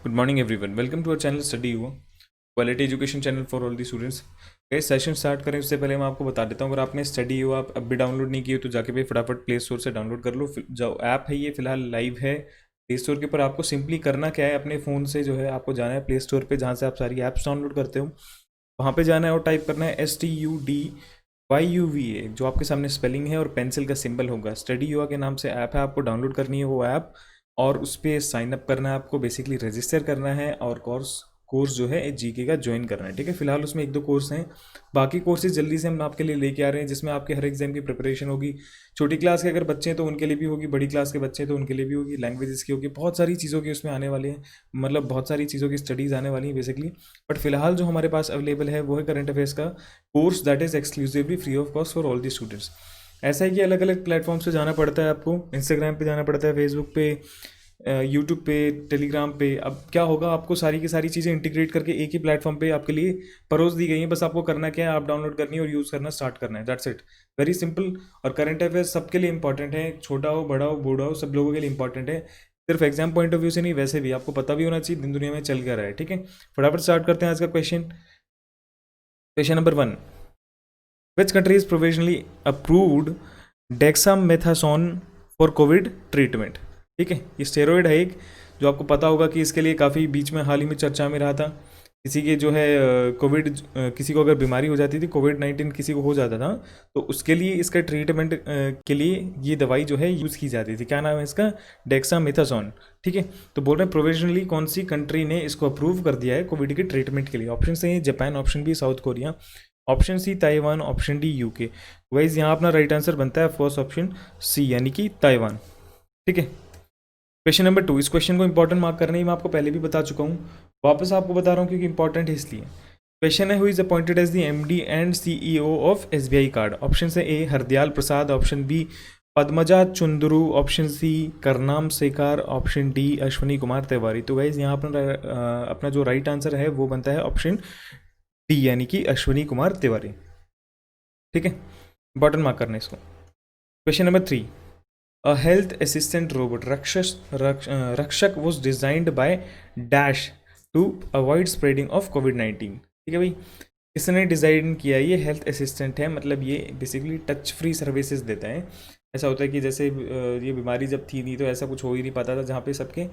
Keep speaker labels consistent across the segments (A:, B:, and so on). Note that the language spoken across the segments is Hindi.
A: Good morning, everyone. Welcome to our channel Study हुआ quality education channel for all the students. Guys session start करें उससे पहले मैं आपको बता देता हूँ, अगर आपने स्टडी हुआ आप अब भी डाउनलोड नहीं की हो तो जाके भी फटाफट प्ले स्टोर से डाउनलोड कर लो। जो ऐप है ये फिलहाल लाइव है प्ले स्टोर के ऊपर। आपको सिंपली करना क्या है, अपने फ़ोन से जो है आपको जाना है प्ले स्टोर पर जहाँ से आप सारी ऐप्स डाउनलोड करते हो, वहाँ पर जाना है और टाइप करना है STUDYUVA, जो आपके सामने स्पेलिंग है और पेंसिल का सिंबल होगा। स्टडी युवा के नाम से ऐप है, आपको डाउनलोड करनी है वो ऐप और उस पर साइन अप करना है, आपको बेसिकली रजिस्टर करना है और कोर्स जो है जीके का ज्वाइन करना है। ठीक है, फिलहाल उसमें 1-2 कोर्स हैं, बाकी कोर्सेज जल्दी से हम आपके लिए लेके आ रहे हैं जिसमें आपके हर एग्जाम की प्रिपरेशन होगी। छोटी क्लास के अगर बच्चे हैं तो उनके लिए भी होगी, बड़ी क्लास के बच्चे हैं तो उनके लिए भी होगी, लैंग्वेजेस की होगी, बहुत सारी चीज़ों की उसमें आने वाली है, मतलब बहुत सारी चीज़ों की स्टडीज़ आने वाली है बेसिकली। बट फिलहाल जो हमारे पास अवेलेबल है वो है करंट अफेयर्स का course that is exclusively free of cost for all the students. ऐसा है कि अलग अलग प्लेटफॉर्म्स पे जाना पड़ता है आपको, इंस्टाग्राम पे जाना पड़ता है, फेसबुक पे, यूट्यूब पे, टेलीग्राम पे। अब क्या होगा, आपको सारी की सारी चीज़ें इंटीग्रेट करके एक ही प्लेटफॉर्म पे आपके लिए परोस दी गई हैं। बस आपको करना क्या है, आप डाउनलोड करनी है और यूज़ करना स्टार्ट करना है, दैट्स इट, वेरी सिंपल। और करंट अफेयर्स सबके लिए इंपॉर्टेंट है, छोटा हो बड़ा हो बूढ़ा हो, सब लोगों के लिए इंपॉर्टेंट है, सिर्फ एग्जाम पॉइंट ऑफ व्यू से नहीं, वैसे भी आपको पता भी होना चाहिए दिन दुनिया में चल क्या रहा है। ठीक है, फटाफट स्टार्ट करते हैं आज का question. Question number 1, which country is provisionally approved dexamethasone for Covid treatment. ठीक है, ये स्टेरॉयड है एक, जो आपको पता होगा कि इसके लिए काफ़ी बीच में हाल ही में चर्चा में रहा था। किसी के जो है कोविड, किसी को अगर बीमारी हो जाती थी, कोविड-19 किसी को हो जाता था, तो उसके लिए इसका ट्रीटमेंट के लिए ये दवाई जो है यूज़ की जाती थी। क्या नाम है इसका? डेक्सामेथासोन। ठीक है, तो बोल रहे हैं प्रोविजनली कौन सी कंट्री ने इसको अप्रूव कर दिया है कोविड के ट्रीटमेंट के लिए। ऑप्शन से Japan, option B South Korea, option C Taiwan, option D UK. Guys यहाँ अपना राइट आंसर बनता है फर्स्ट ऑप्शन सी, यानी कि ताइवान। ठीक है, क्वेश्चन नंबर 2, इस क्वेश्चन को इंपॉर्टेंट मार्क करना ही मैं आपको पहले भी बता चुका हूँ, वापस आपको बता रहा हूँ क्योंकि इंपॉर्टेंट है इसलिए। क्वेश्चन है, who is appointed as the MD and CEO of SBI card. Option से A Hardayal Prasad, option B Padmaja Chundru, option C Karnam Shekhar, option D Ashwini Kumar Tiwari. तो गाइज यहाँ अपना जो राइट आंसर है वो बनता है ऑप्शन डी, यानी कि अश्विनी कुमार तिवारी। ठीक है, इंपॉर्टेंट मार्क करना इसको। Question number 3, a health assistant robot Rakshak was designed by dash to avoid spreading of कोविड-19। ठीक है भाई, किसने डिज़ाइन किया? ये हेल्थ असिस्टेंट है, मतलब ये बेसिकली टच फ्री सर्विसेज देता है। ऐसा होता है कि जैसे ये बीमारी जब थी नहीं तो ऐसा कुछ हो ही नहीं पाता था जहाँ पे सबके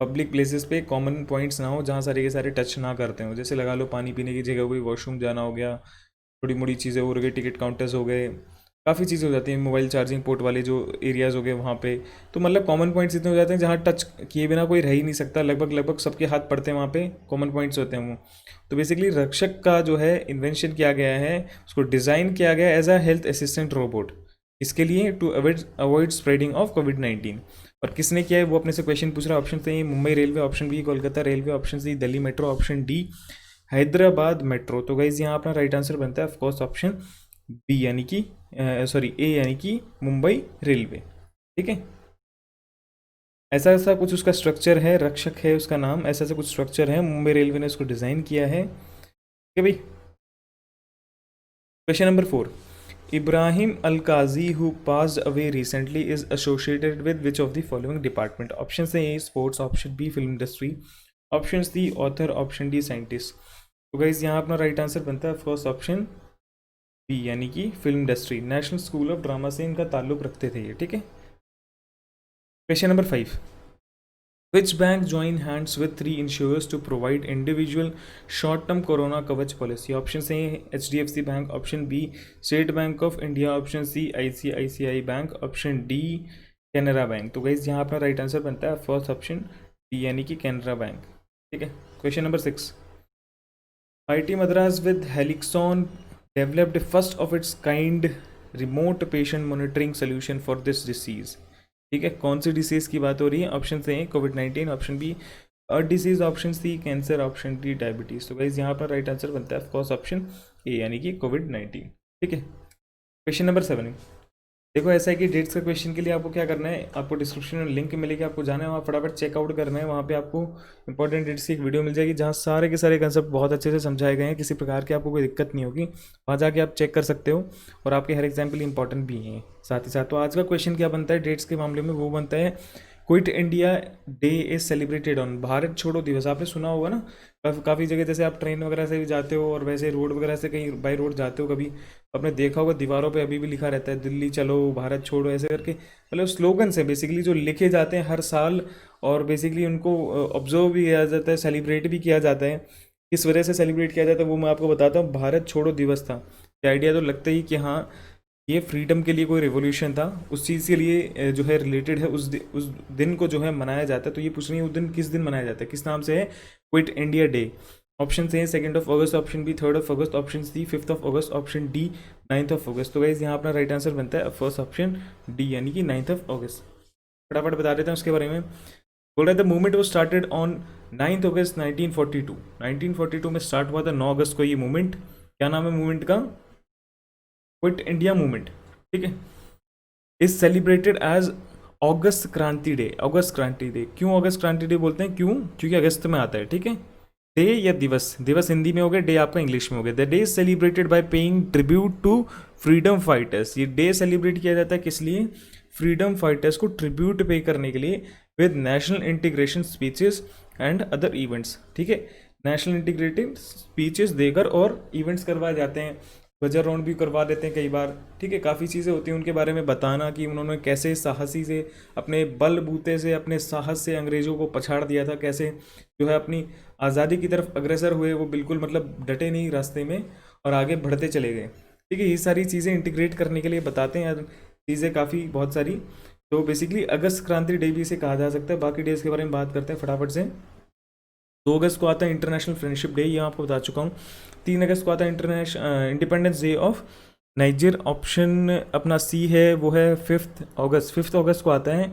A: पब्लिक प्लेसेस पे कॉमन पॉइंट्स ना हो, जहाँ सारे के सारे टच ना करते हो। जैसे लगा लो पानी पीने की जगह हो गई, वॉशरूम जाना हो गया, थोड़ी मोड़ी चीज़ें हो गई, टिकट काउंटर्स हो गए, काफ़ी चीज़ें हो जाती हैं, मोबाइल चार्जिंग पोर्ट वाले जो एरियाज़ हो गए वहाँ पे। तो मतलब कॉमन पॉइंट्स इतने हो जाते हैं जहाँ टच किए बिना कोई रह ही नहीं सकता, लगभग लगभग सबके हाथ पड़ते हैं वहाँ पे, कॉमन पॉइंट्स होते हैं वो। तो बेसिकली रक्षक का जो है इन्वेंशन किया गया है, उसको डिज़ाइन किया गया as a health assistant robot, इसके लिए टू अवॉइड स्प्रेडिंग ऑफ कोविड-19। और किसने किया है वो अपने से क्वेश्चन पूछ रहा है। ऑप्शन से Mumbai railway, option B Kolkata railway, option C Delhi metro, option D Hyderabad metro. तो गाइज यहाँ अपना राइट आंसर बनता है ऑफकोर्स ऑप्शन बी, यानी कि सॉरी ए, यानी कि मुंबई रेलवे। ठीक है, ऐसा ऐसा कुछ उसका स्ट्रक्चर है, रक्षक है उसका नाम, ऐसा ऐसा कुछ स्ट्रक्चर है, मुंबई रेलवे ने उसको डिज़ाइन किया है। ठीक है भाई, question number 4, Ebrahim Al Kazi who passed away recently is associated with which of the following department. Option से A sports, option B film industry, option C author, option D scientist. तो गाइज यहाँ अपना राइट आंसर बनता है फर्स्ट ऑप्शन बी, यानी कि film industry. National school of drama से इनका ताल्लुक रखते थे ये। ठीक है, question number 5, which bank join hands with 3 insurers to provide individual short term Corona Kavach policy. Option से HDFC bank, option B State Bank of India, option C ICICI bank, option D Canara bank. तो गाइज यहाँ अपना राइट आंसर बनता है फर्स्ट ऑप्शन डी, यानी कि कैनरा बैंक। ठीक है, question number 6, IIT Madras with Helixon developed first of its kind remote patient monitoring solution for this disease। ठीक है, कौन सी डिसीज की बात हो रही है? ऑप्शन से कोविड-19, option B disease, option C cancer, option D diabetes. तो गाइज यहाँ पर राइट आंसर बनता है ऑफकोर्स ऑप्शन ए, यानी कि कोविड-19। ठीक है, क्वेश्चन नंबर 7, देखो ऐसा है कि डेट्स का क्वेश्चन के लिए आपको क्या करना है, आपको डिस्क्रिप्शन में लिंक मिलेगी, आपको जाना है वहाँ फटाफट चेकआउट करना है। वहाँ पे आपको इंपॉर्टेंट डेट्स की एक वीडियो मिल जाएगी जहाँ सारे के सारे कंसेप्ट बहुत अच्छे से समझाए गए हैं, किसी प्रकार की आपको कोई दिक्कत नहीं होगी, वहाँ जाके आप चेक कर सकते हो और आपके हर एग्जाम के लिए इंपॉर्टेंट भी हैं साथ ही साथ। तो आज का क्वेश्चन क्या बनता है डेट्स के मामले में, वो बनता है quit India day is celebrated on, Bharat छोड़ो दिवस आपने सुना होगा ना। काफ़ी जगह जैसे आप ट्रेन वगैरह से भी जाते हो और वैसे रोड वगैरह से कहीं बाई रोड जाते हो कभी, आपने देखा होगा दीवारों पे अभी भी लिखा रहता है दिल्ली चलो भारत छोड़ो ऐसे करके, मतलब स्लोगन्स है बेसिकली जो लिखे जाते हैं हर साल, और बेसिकली उनको ऑब्जर्व भी किया जाता है, सेलिब्रेट भी किया जाता है। किस वजह से सेलिब्रेट किया जाता है वो मैं आपको बताता हूँ। भारत छोड़ो दिवस था, ये आइडिया तो लगता ही कि हाँ ये फ्रीडम के लिए कोई रिवॉल्यूशन था, उस चीज़ के लिए जो है रिलेटेड है, उस दिन को जो है मनाया जाता है। तो ये पूछ रही है वो दिन किस दिन मनाया जाता है, किस नाम से है, क्विट इंडिया डे। ऑप्शन से 2 of August, option B 3 August, option C 5 August, option D 9 August. तो गाइस यहाँ अपना राइट आंसर बनता है फर्स्ट ऑप्शन डी, यानी कि 9 अगस्त। फटाफट बता देते हैं उसके बारे में। बोल रहे थे मूवमेंट वो स्टार्टेड ऑन 9 अगस्त 1942। 1942 में स्टार्ट हुआ था 9 अगस्त को ये मूवमेंट। क्या नाम है मूवमेंट का, क्विट इंडिया मूवमेंट, ठीक है। इज सेलिब्रेटेड एज अगस्त क्रांति डे। अगस्त क्रांति डे क्यों अगस्त क्रांति डे बोलते हैं, क्यों, क्योंकि अगस्त में आता है, ठीक है। डे या दिवस, दिवस हिंदी में हो गया, डे आपका इंग्लिश में हो गया। The day celebrated by paying tribute to freedom fighters. ये डे सेलिब्रेट किया जाता है किस लिए, फ्रीडम फाइटर्स को ट्रिब्यूट पे करने के लिए, with national integration speeches and other events, ठीक है। नेशनल इंटीग्रेटिव स्पीचेस देकर और इवेंट्स करवाए जाते हैं, ध्वजारोहण भी करवा देते हैं कई बार, ठीक है। काफ़ी चीज़ें होती हैं उनके बारे में बताना कि उन्होंने कैसे साहसी से, अपने बल बूते से, अपने साहस से अंग्रेज़ों को पछाड़ दिया था, कैसे जो है अपनी आज़ादी की तरफ अग्रसर हुए, वो बिल्कुल मतलब डटे नहीं रास्ते में और आगे बढ़ते चले गए, ठीक है। ये सारी चीज़ें इंटीग्रेट करने के लिए बताते हैं चीज़ें काफ़ी बहुत सारी। तो बेसिकली अगस्त क्रांति डे भी इसे कहा जा सकता है। बाकी डेज के बारे में बात करते हैं फटाफट से। 2 अगस्त को आता है इंटरनेशनल फ्रेंडशिप डे, ये आपको बता चुका हूँ। 3 अगस्त को आता है international independence day of niger, option अपना सी है, वो है 5 अगस्त को आता है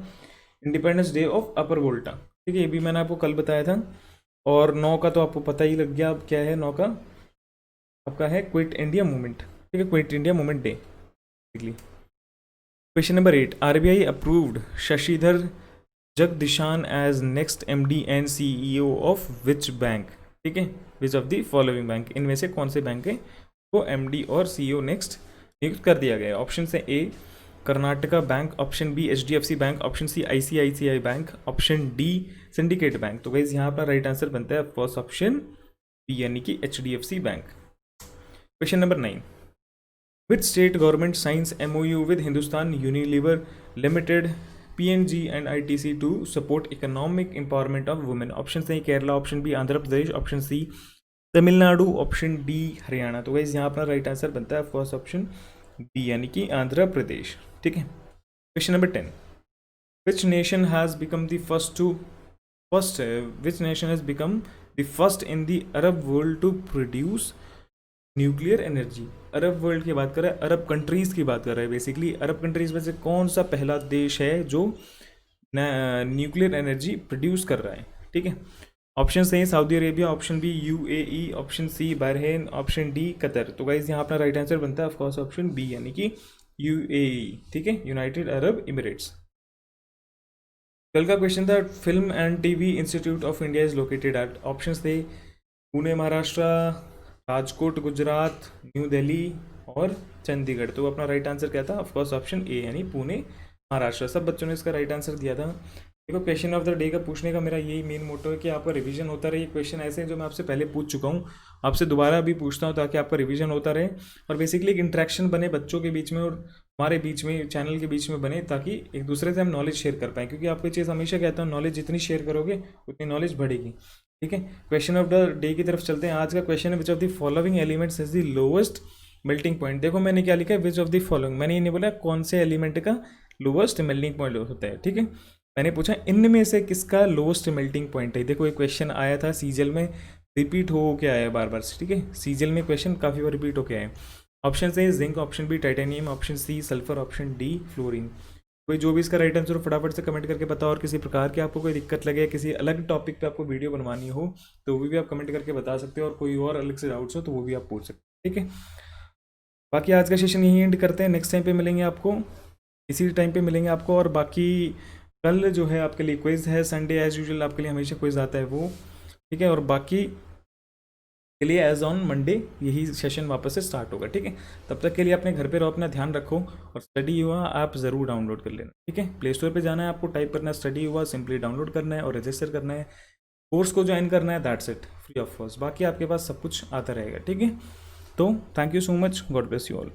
A: इंडिपेंडेंस डे ऑफ अपर वोल्टा, ठीक है। ये भी मैंने आपको कल बताया था। और 9 का तो आपको पता ही लग गया, अब क्या है 9 का आपका है क्विट इंडिया मूवमेंट, ठीक है, quit India movement day basically. Question number 8, RBI approved Shashidhar Jagdishan as next MD and CEO of which bank, ठीक है, which of the following bank, इनमें से कौन से बैंक है को एमडी और सीईओ नेक्स्ट नियुक्त कर दिया गया है। ऑप्शन है A Karnataka bank, option B HDFC bank, option C ICICI bank, option D syndicate bank. तो गाइस यहाँ पर राइट आंसर बनता है फर्स्ट ऑप्शन बी, यानी कि HDFC bank. Question number 9, which state government signs MOU with Hindustan Unilever limited PNG and ITC to support economic empowerment of women। Option से Kerala, option B Andhra Pradesh, option C Tamil Nadu, option D Haryana. तो गाइस यहाँ अपना राइट आंसर बनता है फर्स्ट ऑप्शन बी, यानी कि आंध्र प्रदेश, ठीक है। Question number 10, which nation has become the which nation has become the first in the Arab world to produce nuclear energy. Arab world की बात कर रहा है, अरब कंट्रीज़ की बात कर रहा है बेसिकली। अरब कंट्रीज़ में से कौन सा पहला देश है जो न्यूक्लियर एनर्जी प्रोड्यूस कर रहा है, ठीक है। ऑप्शन से Saudi Arabia, option B UAE, option C Bahrain, option D Qatar. तो गाइज यहाँ अपना राइट आंसर बनता है ऑफकोर्स ऑप्शन बी, यानी कि यूएई, ठीक है, यूनाइटेड अरब इमिरेट्स। कल का क्वेश्चन था film and TV institute of India is located at. Option थे पुणे महाराष्ट्र, राजकोट गुजरात, न्यू दिल्ली और चंडीगढ़। तो अपना राइट आंसर क्या था, ऑफकोर्स ऑप्शन ए, यानी पुणे महाराष्ट्र। सब बच्चों ने इसका राइट आंसर दिया था। देखो क्वेश्चन ऑफ द डे का पूछने का मेरा यही मेन मोटो है कि आपका रिवीजन होता रहे। क्वेश्चन ऐसे हैं जो मैं आपसे पहले पूछ चुका हूँ, आपसे दोबारा भी पूछता हूँ ताकि आपका रिवीजन होता रहे और बेसिकली एक इंट्रैक्शन बने बच्चों के बीच में और हमारे बीच में, चैनल के बीच में बने, ताकि एक दूसरे से हम नॉलेज शेयर कर पाएँ। क्योंकि आपको चीज़ हमेशा कहता हूँ, नॉलेज जितनी शेयर करोगे उतनी नॉलेज बढ़ेगी, ठीक है। क्वेश्चन ऑफ द डे की तरफ चलते हैं। आज का क्वेश्चन है which of the following elements is the lowest melting point. देखो मैंने क्या लिखा है, विच ऑफ द फॉलोइंग, मैंने ये नहीं बोला कौन से एलिमेंट का लोएस्ट मेल्टिंग पॉइंट होता है, ठीक है। मैंने पूछा इनमें से किसका लोएस्ट मेल्टिंग पॉइंट है। देखो एक क्वेश्चन आया था सीजल में, रिपीट हो के आया बार बार, ठीक है। सीजल में क्वेश्चन काफ़ी बार रिपीट होके आए। ऑप्शन से zinc, option B titanium, option C sulphur, option D fluorine. कोई जो भी इसका राइट आंसर फटाफट से कमेंट करके बताओ। और किसी प्रकार की आपको कोई दिक्कत लगे, किसी अलग टॉपिक पे आपको वीडियो बनवानी हो तो वो भी आप कमेंट करके बता सकते हो, और कोई और अलग से डाउट्स हो तो वो भी आप पूछ सकते हो, ठीक है। बाकी आज का सेशन यहीं एंड करते हैं। नेक्स्ट टाइम पे मिलेंगे आपको, इसी टाइम पे मिलेंगे आपको। और बाकी कल जो है आपके लिए क्विज़ है, संडे एज यूजुअल आपके लिए हमेशा क्विज़ आता है वो, ठीक है। और बाकी के लिए एज ऑन मंडे यही सेशन वापस से स्टार्ट होगा, ठीक है। तब तक के लिए अपने घर पे रहो, अपना ध्यान रखो, और स्टडी युवा ऐप ज़रूर डाउनलोड कर लेना, ठीक है। प्ले स्टोर पे जाना है, आपको टाइप करना है स्टडी युवा, सिंपली डाउनलोड करना है और रजिस्टर करना है, कोर्स को ज्वाइन करना है, that's it, free of cost. बाकी आपके पास सब कुछ आता रहेगा, ठीक है। तो thank you so much, God bless you all.